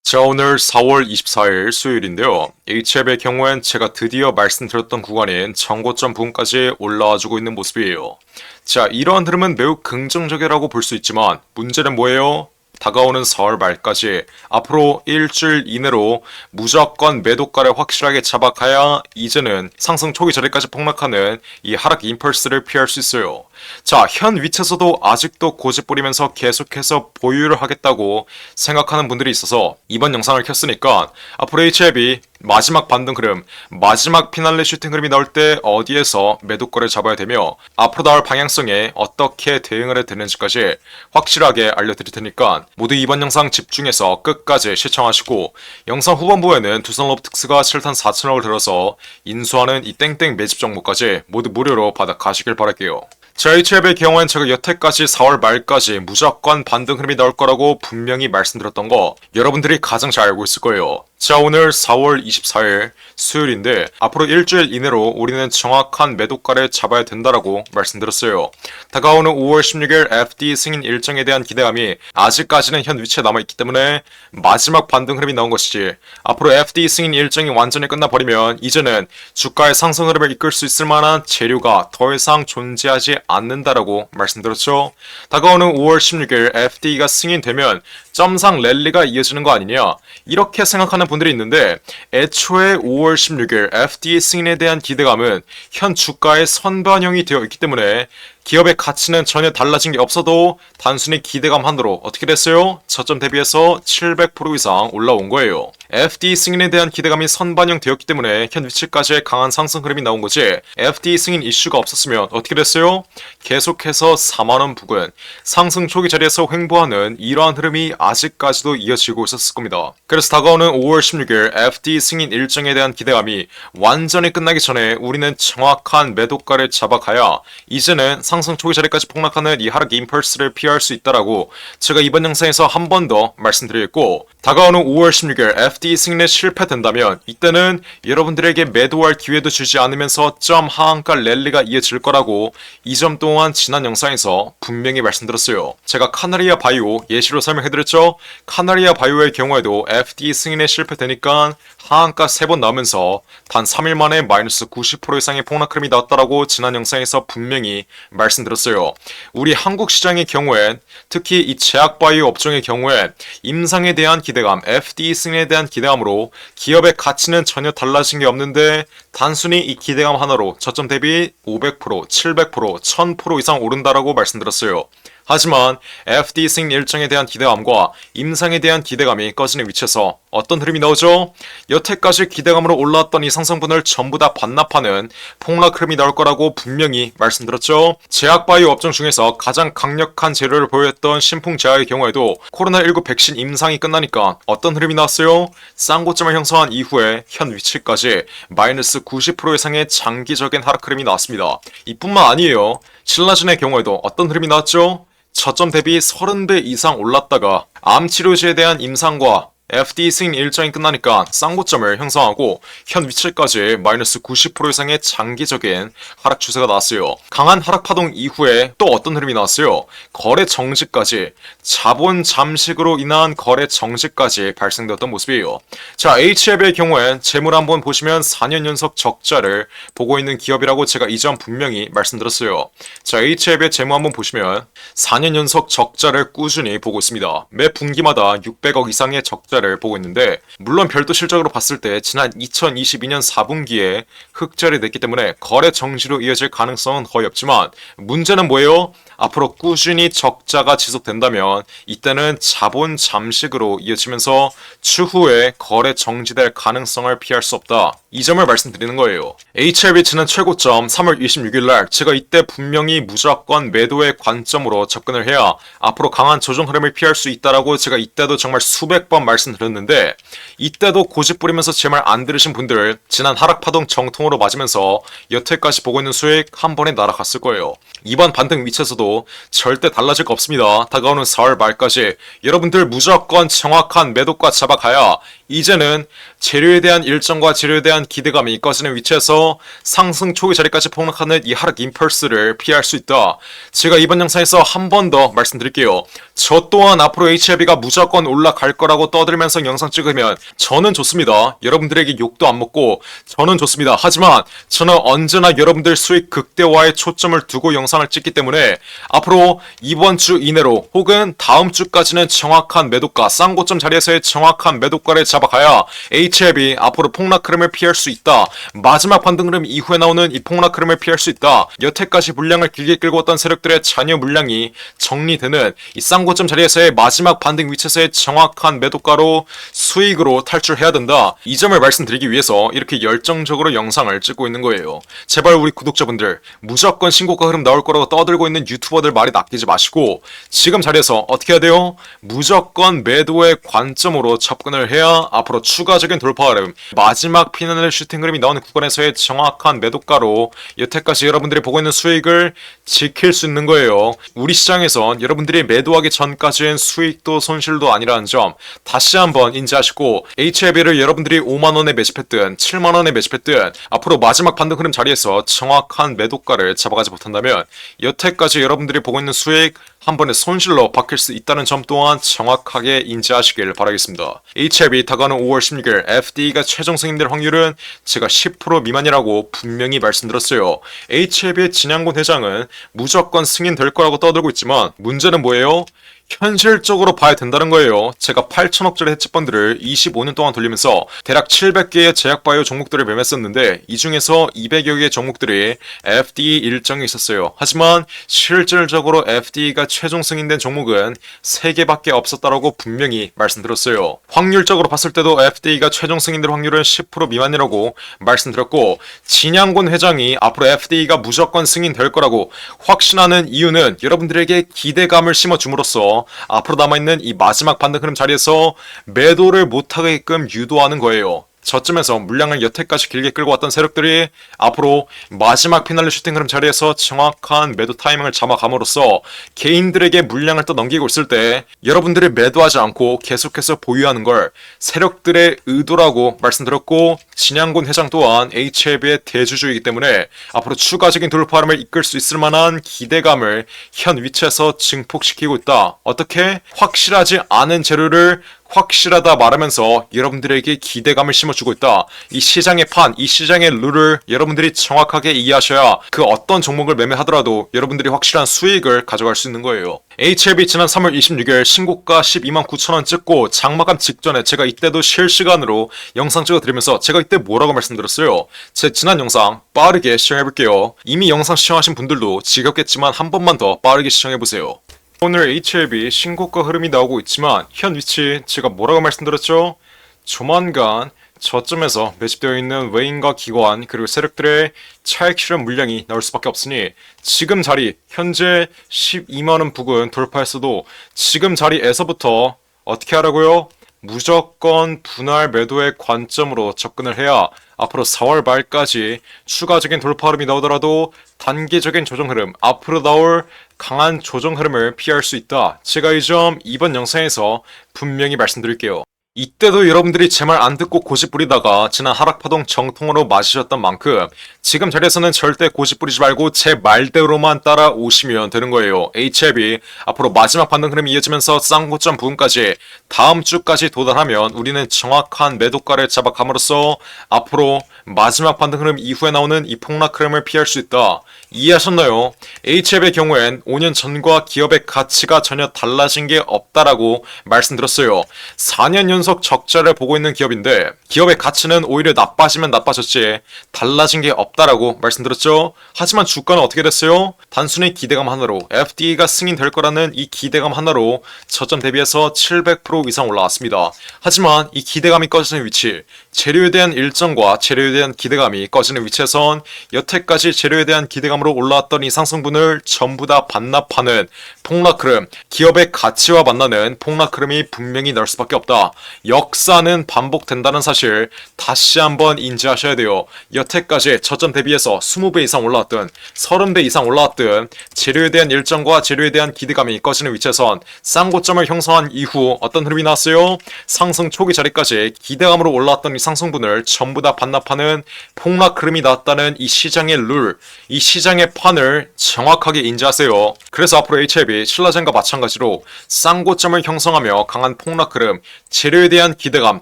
자, 오늘 4월 24일 수요일인데요. HF의 경우엔 제가 드디어 말씀드렸던 구간인 정고점 부분까지 올라와주고 있는 모습이에요. 자, 이러한 흐름은 매우 긍정적이라고 볼 수 있지만 문제는 뭐예요? 다가오는 4월 말까지 앞으로 일주일 이내로 무조건 매도가를 확실하게 잡아가야 이제는 상승 초기 자리까지 폭락하는 이 하락 임펄스를 피할 수 있어요. 자, 현 위치에서도 아직도 고집 부리면서 계속해서 보유를 하겠다고 생각하는 분들이 있어서 이번 영상을 켰으니까 앞으로 HLB 마지막 반등 흐름, 마지막 피날레 슈팅 흐름이 나올 때 어디에서 매도가를 잡아야 되며 앞으로 나올 방향성에 어떻게 대응을 해야 되는지까지 확실하게 알려드릴 테니까 모두 이번 영상 집중해서 끝까지 시청하시고 영상 후반부에는 두산로보틱스가 7탄 4천억을 들어서 인수하는 이 땡땡 매집 정보까지 모두 무료로 받아 가시길 바랄게요. 자, HLB의 경우엔 제가 여태까지 4월 말까지 무조건 반등 흐름이 나올 거라고 분명히 말씀드렸던 거 여러분들이 가장 잘 알고 있을 거예요. 자, 오늘 4월 24일 수요일인데 앞으로 일주일 이내로 우리는 정확한 매도가를 잡아야 된다라고 말씀드렸어요. 다가오는 5월 16일 FD 승인 일정에 대한 기대감이 아직까지는 현 위치에 남아있기 때문에 마지막 반등 흐름이 나온 것이지 앞으로 FD 승인 일정이 완전히 끝나버리면 이제는 주가의 상승 흐름을 이끌 수 있을 만한 재료가 더 이상 존재하지 않는다라고 말씀드렸죠. 다가오는 5월 16일 FD가 승인되면 점상 랠리가 이어지는 거 아니냐 이렇게 생각하는 분들이 있는데 애초에 5월 16일 FDA 승인에 대한 기대감은 현 주가의 선반영이 되어 있기 때문에 기업의 가치는 전혀 달라진 게 없어도 단순히 기대감 한도로 어떻게 됐어요? 저점 대비해서 700% 이상 올라온 거예요. FD 승인에 대한 기대감이 선반영 되었기 때문에 현 위치까지의 강한 상승 흐름이 나온 거지 FD 승인 이슈가 없었으면 어떻게 됐어요? 계속해서 4만원 부근 상승 초기 자리에서 횡보하는 이러한 흐름이 아직까지도 이어지고 있었을 겁니다. 그래서 다가오는 5월 16일 FD 승인 일정에 대한 기대감이 완전히 끝나기 전에 우리는 정확한 매도가를 잡아가야 이제는 상승 초기 자리까지 폭락하는 이 하락 임펄스를 피할 수 있다라고 제가 이번 영상에서 한 번 더 말씀드리겠고 다가오는 5월 16일 FD 승인에 실패된다면 이때는 여러분들에게 매도할 기회도 주지 않으면서 점 하한가 랠리가 이어질 거라고 이 점 또한 지난 영상에서 분명히 말씀드렸어요. 제가 카나리아 바이오 예시로 설명해드렸죠. 카나리아 바이오의 경우에도 FD 승인에 실패되니까 하한가 3번 나오면서 단 3일 만에 마이너스 90% 이상의 폭락 흐름이 나왔다라고 지난 영상에서 분명히 말씀드렸어요. 우리 한국 시장의 경우엔 특히 이 제약바이오 업종의 경우엔 임상에 대한 기대감, FDA 승인에 대한 기대감으로 기업의 가치는 전혀 달라진 게 없는데 단순히 이 기대감 하나로 저점 대비 500%, 700%, 1000% 이상 오른다라고 말씀드렸어요. 하지만 FD 승인 일정에 대한 기대감과 임상에 대한 기대감이 꺼지는 위치에서 어떤 흐름이 나오죠? 여태까지 기대감으로 올라왔던 이 상승분을 전부 다 반납하는 폭락 흐름이 나올 거라고 분명히 말씀드렸죠. 제약바이오 업종 중에서 가장 강력한 재료를 보였던 신풍제약의 경우에도 코로나19 백신 임상이 끝나니까 어떤 흐름이 나왔어요? 쌍고점을 형성한 이후에 현 위치까지 마이너스 90% 이상의 장기적인 하락 흐름이 나왔습니다. 이뿐만 아니에요. 신라진의 경우에도 어떤 흐름이 나왔죠? 저점 대비 30배 이상 올랐다가 암치료제에 대한 임상과 FD 승인 일정이 끝나니까 쌍고점을 형성하고 현 위치까지 마이너스 90% 이상의 장기적인 하락 추세가 나왔어요. 강한 하락 파동 이후에 또 어떤 흐름이 나왔어요? 거래 정지까지, 자본 잠식으로 인한 거래 정지까지 발생되었던 모습이에요. 자, HLB의 경우엔 재물 한번 보시면 4년 연속 적자를 보고 있는 기업이라고 제가 이 점 분명히 말씀드렸어요. 자, HLB의 재무 한번 보시면 4년 연속 적자를 꾸준히 보고 있습니다. 매 분기마다 600억 이상의 적자를 보고 있는데 물론 별도 실적으로 봤을 때 지난 2022년 4분기에 흑자를 냈기 때문에 거래 정지로 이어질 가능성은 거의 없지만 문제는 뭐예요? 앞으로 꾸준히 적자가 지속된다면 이때는 자본 잠식으로 이어지면서 추후에 거래 정지될 가능성을 피할 수 없다. 이 점을 말씀드리는 거예요. HLB치는 최고점 3월 26일 날 제가 이때 분명히 무조건 매도의 관점으로 접근을 해야 앞으로 강한 조정 흐름을 피할 수 있다라고 제가 이때도 정말 수백 번 말씀드렸는데 이때도 고집 부리면서 제 말 안 들으신 분들 지난 하락파동 정통으로 맞으면서 여태까지 보고 있는 수익 한 번에 날아갔을 거예요. 이번 반등 위치에서도 절대 달라질 거 없습니다. 다가오는 4월 말까지 여러분들 무조건 정확한 매도가 잡아가야 이제는 재료에 대한 일정과 재료에 대한 기대감이 꺼지는 위치에서 상승 초기 자리까지 폭락하는 이 하락 임펄스를 피할 수 있다. 제가 이번 영상에서 한 번 더 말씀드릴게요. 저 또한 앞으로 HLB가 무조건 올라갈 거라고 떠들면서 영상 찍으면 저는 좋습니다. 여러분들에게 욕도 안 먹고 저는 좋습니다. 하지만 저는 언제나 여러분들 수익 극대화에 초점을 두고 영상을 찍기 때문에 앞으로 이번 주 이내로 혹은 다음 주까지는 정확한 매도가, 싼 고점 자리에서의 정확한 매도가를 잡아가야 HLB 앞으로 폭락 흐름을 피할 수 있다. 마지막 반등 흐름 이후에 나오는 이 폭락 흐름을 피할 수 있다. 여태까지 물량을 길게 끌고 왔던 세력들의 잔여 물량이 정리되는 이 싼 고점 자리에서의 마지막 반등 위치에서의 정확한 매도가로 수익으로 탈출해야 된다. 이 점을 말씀드리기 위해서 이렇게 열정적으로 영상을 찍고 있는 거예요. 제발 우리 구독자분들 무조건 신고가 흐름 나올 거라고 떠들고 있는 유튜버들 말이 낚이지 마시고 지금 자리에서 어떻게 해야 돼요? 무조건 매도의 관점으로 접근을 해야 앞으로 추가적인 돌파 흐름, 마지막 피날레 슈팅 흐름이 나오는 구간에서의 정확한 매도가로 여태까지 여러분들이 보고 있는 수익을 지킬 수 있는 거예요. 우리 시장에선 여러분들이 매도하기 전까지는 수익도 손실도 아니라는 점 다시 한번 인지하시고 HLB를 여러분들이 5만원에 매집했든 7만원에 매집했든 앞으로 마지막 반등 흐름 자리에서 정확한 매도가를 잡아가지 못한다면 여태까지 여러분들이 보고 있는 수익 한 번에 손실로 바뀔 수 있다는 점 또한 정확하게 인지하시길 바라겠습니다. HLB 다가오는 5월 16일 FD가 최종 승인될 확률은 제가 10% 미만이라고 분명히 말씀드렸어요. HLB의 진양곤 회장은 무조건 승인될 거라고 떠들고 있지만 문제는 뭐예요? 현실적으로 봐야 된다는 거예요. 제가 8천억짜리 해치펀드를 25년 동안 돌리면서 대략 700개의 제약바이오 종목들을 매매했었는데 이 중에서 200여 개의 종목들이 FD 일정이 있었어요. 하지만 실질적으로 FD가 최종 승인된 종목은 3개밖에 없었다라고 분명히 말씀드렸어요. 확률적으로 봤을 때도 FD가 최종 승인될 확률은 10% 미만이라고 말씀드렸고 진양곤 회장이 앞으로 FD가 무조건 승인될 거라고 확신하는 이유는 여러분들에게 기대감을 심어줌으로써 앞으로 남아있는 이 마지막 반등 흐름 자리에서 매도를 못하게끔 유도하는 거예요. 저쯤에서 물량을 여태까지 길게 끌고 왔던 세력들이 앞으로 마지막 피날레 슈팅 흐름 자리에서 정확한 매도 타이밍을 잡아감으로써 개인들에게 물량을 또 넘기고 있을 때 여러분들이 매도하지 않고 계속해서 보유하는 걸 세력들의 의도라고 말씀드렸고 진양곤 회장 또한 HLB의 대주주이기 때문에 앞으로 추가적인 돌파름을 이끌 수 있을 만한 기대감을 현 위치에서 증폭시키고 있다. 어떻게? 확실하지 않은 재료를 확실하다 말하면서 여러분들에게 기대감을 심어주고 있다. 이 시장의 판, 이 시장의 룰을 여러분들이 정확하게 이해하셔야 그 어떤 종목을 매매하더라도 여러분들이 확실한 수익을 가져갈 수 있는 거예요. HLB 지난 3월 26일 신고가 12만 9천원 찍고 장마감 직전에 제가 이때도 실시간으로 영상 찍어드리면서 제가 이때 뭐라고 말씀드렸어요? 제 지난 영상 빠르게 시청해볼게요. 이미 영상 시청하신 분들도 지겹겠지만 한 번만 더 빠르게 시청해보세요. 오늘 HLB 신고가 흐름이 나오고 있지만 현 위치 제가 뭐라고 말씀드렸죠? 조만간 저점에서 매집되어 있는 외인과 기관 그리고 세력들의 차익 실현 물량이 나올 수밖에 없으니 지금 자리 현재 12만원 부근 돌파했어도 지금 자리에서부터 어떻게 하라고요? 무조건 분할 매도의 관점으로 접근을 해야 앞으로 4월 말까지 추가적인 돌파 흐름이 나오더라도 단기적인 조정 흐름, 앞으로 나올 강한 조정 흐름을 피할 수 있다. 제가 이 점 이번 영상에서 분명히 말씀드릴게요. 이때도 여러분들이 제 말 안 듣고 고집 부리다가 지난 하락파동 정통으로 맞으셨던 만큼 지금 자리에서는 절대 고집 부리지 말고 제 말대로만 따라오시면 되는 거예요. HLB 앞으로 마지막 반등 흐름이 이어지면서 쌍 고점 부분까지 다음 주까지 도달하면 우리는 정확한 매도가를 잡아감으로써 앞으로 마지막 반등 흐름 이후에 나오는 이 폭락 흐름을 피할 수 있다. 이해하셨나요? HLB의 경우엔 5년 전과 기업의 가치가 전혀 달라진 게 없다라고 말씀드렸어요. 4년 연속 적자를 보고 있는 기업인데 기업의 가치는 오히려 나빠지면 나빠졌지 달라진 게 없다라고 말씀드렸죠. 하지만 주가는 어떻게 됐어요? 단순히 기대감 하나로 FD가 승인될 거라는 이 기대감 하나로 저점 대비해서 700% 이상 올라왔습니다. 하지만 이 기대감이 꺼지는 위치, 재료에 대한 일정과 재료에 대한 기대감이 꺼지는 위치에선 여태까지 재료에 대한 기대감으로 올라왔던 이 상승분을 전부 다 반납하는 폭락 흐름, 기업의 가치와 만나는 폭락 흐름이 분명히 날 수밖에 없다. 역사는 반복된다는 사실 다시 한번 인지하셔야 돼요. 여태까지 저점 대비해서 20배 이상 올라왔든 30배 이상 올라왔든 재료에 대한 일정과 재료에 대한 기대감이 꺼지는 위치에선 쌍고점을 형성한 이후 어떤 흐름이 나왔어요? 상승 초기 자리까지 기대감으로 올라왔던 이 상승분을 전부 다 반납하는 폭락 흐름이 나왔다는 이 시장의 룰, 이 시장의 판을 정확하게 인지하세요. 그래서 앞으로 HLB, 신라젠과 마찬가지로 쌍고점을 형성하며 강한 폭락 흐름, 재료에 대한 기대감,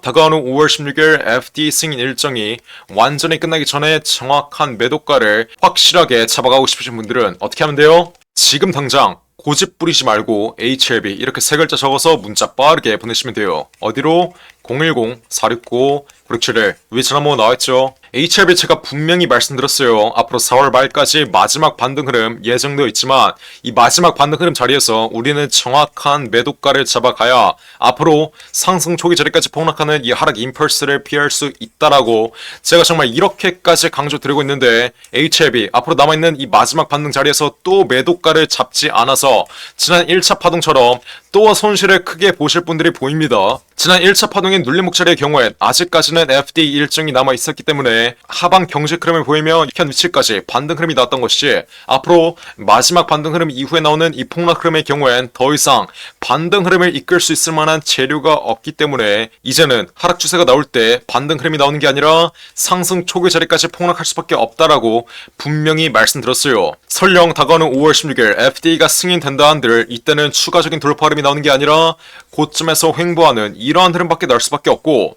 다가오는 5월 16일 FD 승인 일정이 완전히 끝나기 전에 정확한 매도가를 확실하게 잡아가고 싶으신 분들은 어떻게 하면 돼요? 지금 당장 고집 부리지 말고 HLB 이렇게 세 글자 적어서 문자 빠르게 보내시면 돼요. 어디로? 010-469-9671 위에 전화번호 나와있죠. HLB 제가 분명히 말씀드렸어요. 앞으로 4월 말까지 마지막 반등 흐름 예정되어 있지만 이 마지막 반등 흐름 자리에서 우리는 정확한 매도가를 잡아가야 앞으로 상승 초기 자리까지 폭락하는 이 하락 임펄스를 피할 수 있다라고 제가 정말 이렇게까지 강조드리고 있는데 HLB 앞으로 남아있는 이 마지막 반등 자리에서 또 매도가를 잡지 않아서 지난 1차 파동처럼 또 손실을 크게 보실 분들이 보입니다. 지난 1차 파동인 눌림목 자리의 경우엔 아직까지는 FD 일정이 남아 있었기 때문에 하방 경직 흐름을 보이며 현 위치까지 반등 흐름이 나왔던 것이지 앞으로 마지막 반등 흐름 이후에 나오는 이 폭락 흐름의 경우엔 더 이상 반등 흐름을 이끌 수 있을 만한 재료가 없기 때문에 이제는 하락 추세가 나올 때 반등 흐름이 나오는 게 아니라 상승 초기 자리까지 폭락할 수밖에 없다라고 분명히 말씀드렸어요. 설령 다가오는 5월 16일 FD가 승인된다 한들 이때는 추가적인 돌파 흐름이 나오는 게 아니라 고점에서 횡보하는 이러한 흐름밖에 나올 수밖에 없고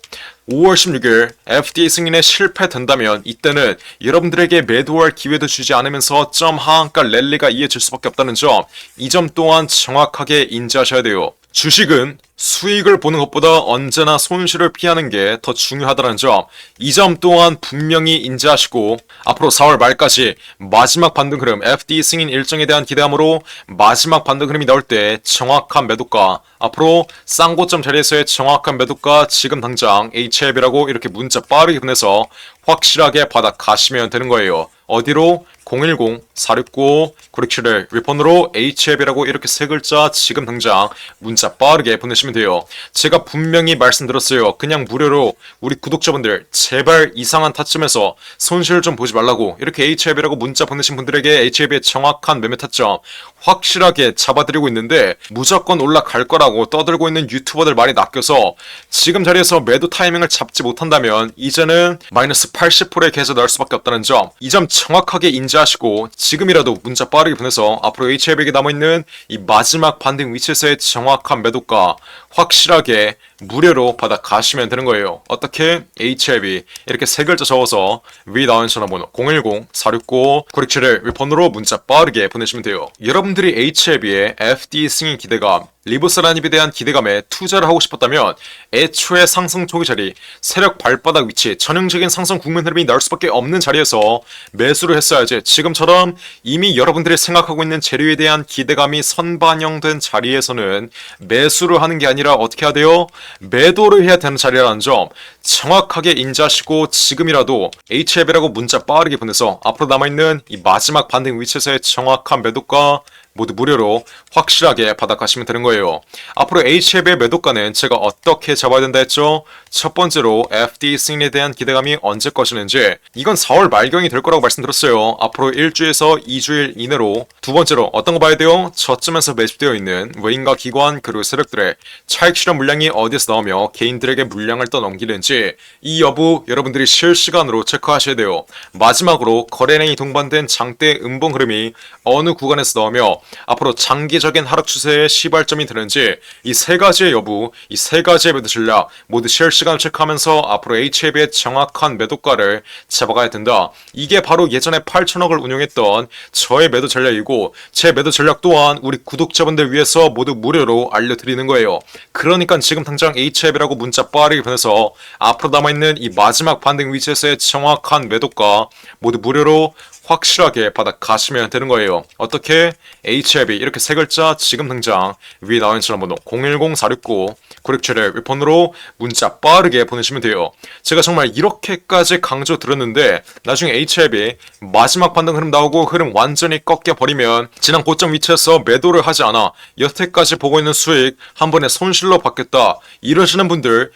5월 16일 FDA 승인에 실패된다면 이때는 여러분들에게 매도할 기회도 주지 않으면서 점 하한가 랠리가 이어질 수밖에 없다는 점, 이 점 또한 정확하게 인지하셔야 돼요. 주식은 수익을 보는 것보다 언제나 손실을 피하는 게 더 중요하다는 점, 이 점 또한 분명히 인지하시고 앞으로 4월 말까지 마지막 반등 흐름 FD 승인 일정에 대한 기대함으로 마지막 반등 흐름이 나올 때 정확한 매도가, 앞으로 쌍고점 자리에서의 정확한 매도가 지금 당장 HLB라고 이렇게 문자 빠르게 보내서 확실하게 받아 가시면 되는 거예요. 어디로? 010-469-9671 위폰으로 HLB라고 이렇게 세 글자 지금 당장 문자 빠르게 보내시면 돼요. 제가 분명히 말씀드렸어요. 그냥 무료로 우리 구독자분들 제발 이상한 타점에서 손실 좀 보지 말라고 이렇게 HLB라고 문자 보내신 분들에게 HLB의 정확한 매매 타점 확실하게 잡아드리고 있는데 무조건 올라갈 거라고 떠들고 있는 유튜버들 많이 낚여서 지금 자리에서 매도 타이밍을 잡지 못한다면 이제는 마이너스 80%의 계좌 넣을 수밖에 없다는 점, 이 점 정확하게 인지하시고 지금이라도 문자 빠르게 보내서 앞으로 HLB에게 남아있는 이 마지막 반등 위치에서의 정확한 매도가 확실하게 무료로 받아 가시면 되는 거예요. 어떻게? HLB 이렇게 세 글자 적어서 위 나온 전화번호 010-469-9671 위폰으로 문자 빠르게 보내시면 돼요. 여러분들이 HLB의 FD 승인 기대감, 리브스라닙에 대한 기대감에 투자를 하고 싶었다면 애초에 상승 초기 자리, 세력 발바닥 위치, 전형적인 상승 국면 흐름이 나올 수밖에 없는 자리에서 매수를 했어야지. 지금처럼 이미 여러분들이 생각하고 있는 재료에 대한 기대감이 선반영된 자리에서는 매수를 하는 게 아니라 어떻게 해야 돼요? 매도를 해야 되는 자리라는 점 정확하게 인지하시고 지금이라도 HLB라고 문자 빠르게 보내서 앞으로 남아있는 이 마지막 반등 위치에서의 정확한 매도가 모두 무료로 확실하게 받아가시면 되는 거예요. 앞으로 HLB의 매도가는 제가 어떻게 잡아야 된다 했죠? 첫 번째로 FD 승인에 대한 기대감이 언제 꺼지는지, 이건 4월 말경이 될 거라고 말씀드렸어요. 앞으로 1주에서 2주일 이내로. 두 번째로 어떤 거 봐야 돼요? 저점에서 매집되어 있는 외인과 기관 그리고 세력들의 차익 실현 물량이 어디에서 나오며 개인들에게 물량을 떠넘기는지 이 여부 여러분들이 실시간으로 체크하셔야 돼요. 마지막으로 거래량이 동반된 장대 음봉 흐름이 어느 구간에서 나오며 앞으로 장기적인 하락 추세의 시발점이 되는지 이 세 가지의 여부, 이 세 가지의 매도 전략 모두 실시간을 체크하면서 앞으로 HLB의 정확한 매도가를 잡아가야 된다. 이게 바로 예전에 8천억을 운용했던 저의 매도 전략이고 제 매도 전략 또한 우리 구독자분들 위해서 모두 무료로 알려드리는 거예요. 그러니까 지금 당장 HLB라고 문자 빠르게 보내서 앞으로 남아있는 이 마지막 반등 위치에서의 정확한 매도가 모두 무료로 확실하게 받아 가시면 되는 거예요. 어떻게? HLB 이렇게 세 글자 지금 당장 위에 나와 있는 전화번호 010-469-9671 윗번호로 문자 빠르게 보내시면 돼요. 제가 정말 이렇게까지 강조드렸는데 나중에 HLB 마지막 반등 흐름 나오고 흐름 완전히 꺾여버리면 지난 고점 위치에서 매도를 하지 않아 여태까지 보고 있는 수익 한 번에 손실로 받겠다 이러시는 분들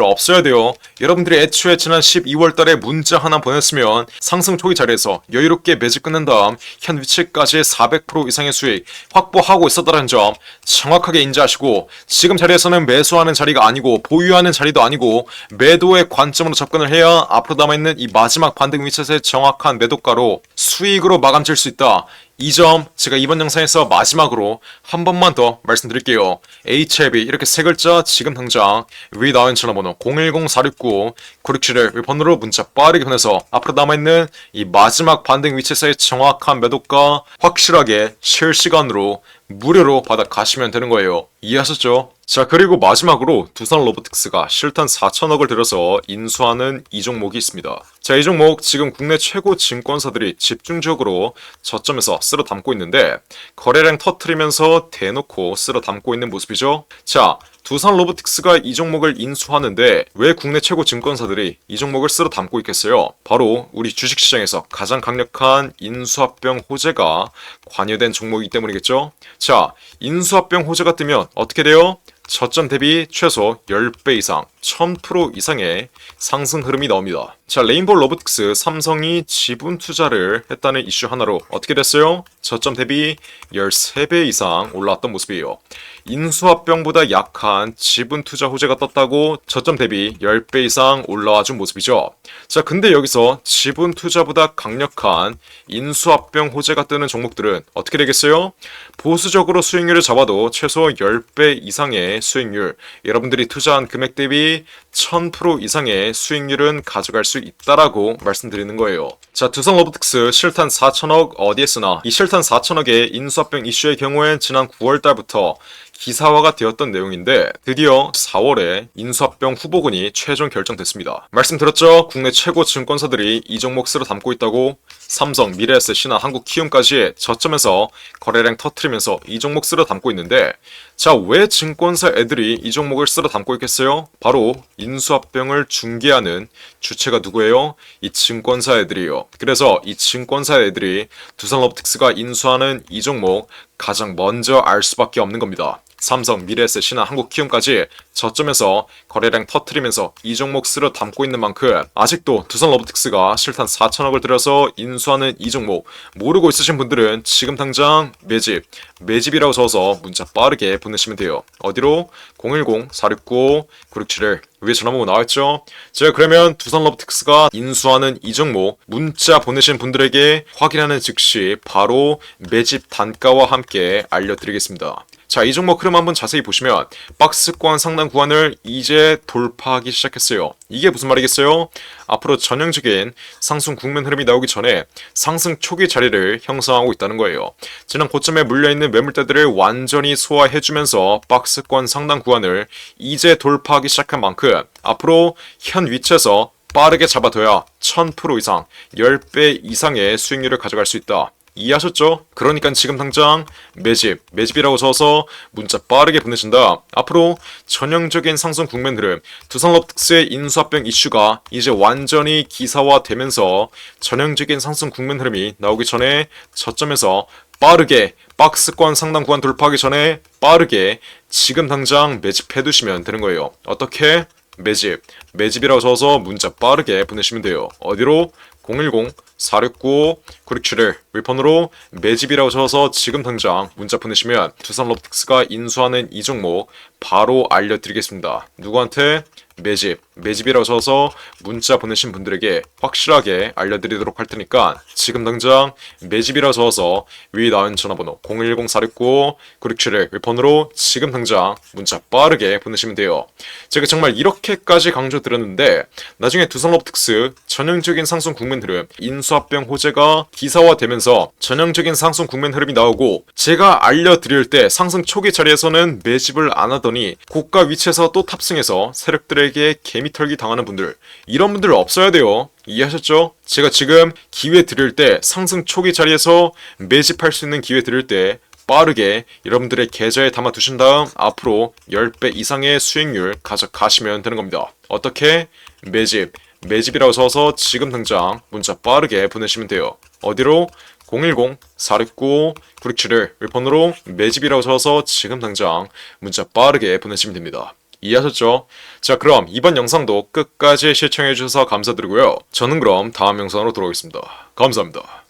없어야 돼요. 여러분들이 애초에 지난 12월 달에 문자 하나 보냈으면 상승 초기 자리에서 여유롭게 매집 끝낸 다음 현 위치까지 400% 이상의 수익 확보하고 있었다는 점 정확하게 인지하시고 지금 자리에서는 매수하는 자리가 아니고 보유하는 자리도 아니고 매도의 관점으로 접근을 해야 앞으로 남아있는 이 마지막 반등 위치에서의 정확한 매도가로 수익으로 마감질 수 있다. 이 점 제가 이번 영상에서 마지막으로 한 번만 더 말씀드릴게요. HLB 이렇게 세 글자 지금 당장 위에 나와 있는 전화번호 010-469-9671 번호로 문자 빠르게 보내서 앞으로 남아있는 이 마지막 반등 위치에서의 정확한 매도가 확실하게 실시간으로 무료로 받아 가시면 되는 거예요. 이해하셨죠? 자, 그리고 마지막으로 두산 로보틱스가 실탄 4천억을 들여서 인수하는 이 종목이 있습니다. 자, 이 종목 지금 국내 최고 증권사들이 집중적으로 저점에서 쓸어 담고 있는데 거래량 터트리면서 대놓고 쓸어 담고 있는 모습이죠. 자, 두산 로보틱스가 이 종목을 인수하는데 왜 국내 최고 증권사들이 이 종목을 쓸어 담고 있겠어요? 바로 우리 주식시장에서 가장 강력한 인수합병 호재가 관여된 종목이기 때문이겠죠? 자, 인수합병 호재가 뜨면 어떻게 돼요? 저점 대비 최소 10배 이상, 1000% 이상의 상승 흐름이 나옵니다. 자, 레인보우 로보틱스 삼성이 지분 투자를 했다는 이슈 하나로 어떻게 됐어요? 저점 대비 13배 이상 올라왔던 모습이에요. 인수합병보다 약한 지분 투자 호재가 떴다고 저점 대비 10배 이상 올라와 준 모습이죠. 자, 근데 여기서 지분 투자보다 강력한 인수합병 호재가 뜨는 종목들은 어떻게 되겠어요? 보수적으로 수익률을 잡아도 최소 10배 이상의 수익률, 여러분들이 투자한 금액 대비 1000% 이상의 수익률은 가져갈 수 있다라고 말씀드리는 거예요. 자, 두산 로보틱스 실탄 4천억 어디에 쓰나? 이 실탄 4천억의 인수합병 이슈의 경우엔 지난 9월 달부터 기사화가 되었던 내용인데 드디어 4월에 인수합병 후보군이 최종 결정됐습니다. 말씀드렸죠? 국내 최고 증권사들이 이 종목 쓸어 담고 있다고. 삼성, 미래에셋, 신한, 한국키움까지 저점에서 거래량 터트리면서 이 종목 쓸어 담고 있는데 자, 왜 증권사 애들이 이 종목을 쓸어 담고 있겠어요? 바로 인수합병을 중개하는 주체가 누구예요? 이 증권사 애들이에요. 그래서 이 증권사 애들이 두산 로보틱스가 인수하는 이 종목 가장 먼저 알 수밖에 없는 겁니다. 삼성, 미래에셋, 신한, 한국키움까지 저점에서 거래량 터트리면서 이 종목 쓸어 담고 있는 만큼 아직도 두산 로보틱스가 실탄 4천억을 들여서 인수하는 이 종목 모르고 있으신 분들은 지금 당장 매집이라고 적어서 문자 빠르게 보내시면 돼요. 어디로? 010-469-9671 위에 전화번호 나와있죠? 제가 그러면 두산 로보틱스가 인수하는 이 종목 문자 보내신 분들에게 확인하는 즉시 바로 매집 단가와 함께 알려드리겠습니다. 자, 이 종목 흐름 한번 자세히 보시면 박스권 상단 구간을 이제 돌파하기 시작했어요. 이게 무슨 말이겠어요? 앞으로 전형적인 상승 국면 흐름이 나오기 전에 상승 초기 자리를 형성하고 있다는 거예요. 지난 고점에 물려있는 매물대들을 완전히 소화해주면서 박스권 상단 구간을 이제 돌파하기 시작한 만큼 앞으로 현 위치에서 빠르게 잡아둬야 1000% 이상, 10배 이상의 수익률을 가져갈 수 있다. 이해하셨죠? 그러니까 지금 당장 매집이라고 적어서 문자 빠르게 보내신다. 앞으로 전형적인 상승 국면 흐름, 두산 로보틱스의 인수합병 이슈가 이제 완전히 기사화되면서 전형적인 상승 국면 흐름이 나오기 전에 저점에서 빠르게 박스권 상단 구간 돌파하기 전에 빠르게 지금 당장 매집해두시면 되는 거예요. 어떻게? 매집이라고 적어서 문자 빠르게 보내시면 돼요. 어디로? 010-469-9671 윗번호로 매집이라고 적어서 지금 당장 문자 보내시면 두산 로보틱스가 인수하는 이 종목 바로 알려드리겠습니다. 누구한테? 매집이라고 적어서 문자 보내신 분들에게 확실하게 알려드리도록 할 테니까 지금 당장 매집이라고 적어서 위에 나온 전화번호 010-469-9671 윗번호로 지금 당장 문자 빠르게 보내시면 돼요. 제가 정말 이렇게까지 강조드렸는데 나중에 두산 로보틱스 전형적인 상승 국면 흐름, 인수합병 호재가 기사화되면서 전형적인 상승 국면 흐름이 나오고 제가 알려드릴 때 상승 초기 자리에서는 매집을 안 하더니 고가 위치에서 또 탑승해서 세력들의 사람들에게 개미털기 당하는 분들, 이런 분들 없어야 돼요. 이해하셨죠? 제가 지금 기회 드릴 때 상승 초기 자리에서 매집할 수 있는 기회 드릴 때 빠르게 여러분들의 계좌에 담아 두신 다음 앞으로 10배 이상의 수익률 가져가시면 되는 겁니다. 어떻게? 매집이라고 써서 지금 당장 문자 빠르게 보내시면 돼요. 어디로? 010-4695-9671 번호로 매집이라고 써서 지금 당장 문자 빠르게 보내시면 됩니다. 이해하셨죠? 자, 그럼 이번 영상도 끝까지 시청해주셔서 감사드리고요. 저는 그럼 다음 영상으로 돌아오겠습니다. 감사합니다.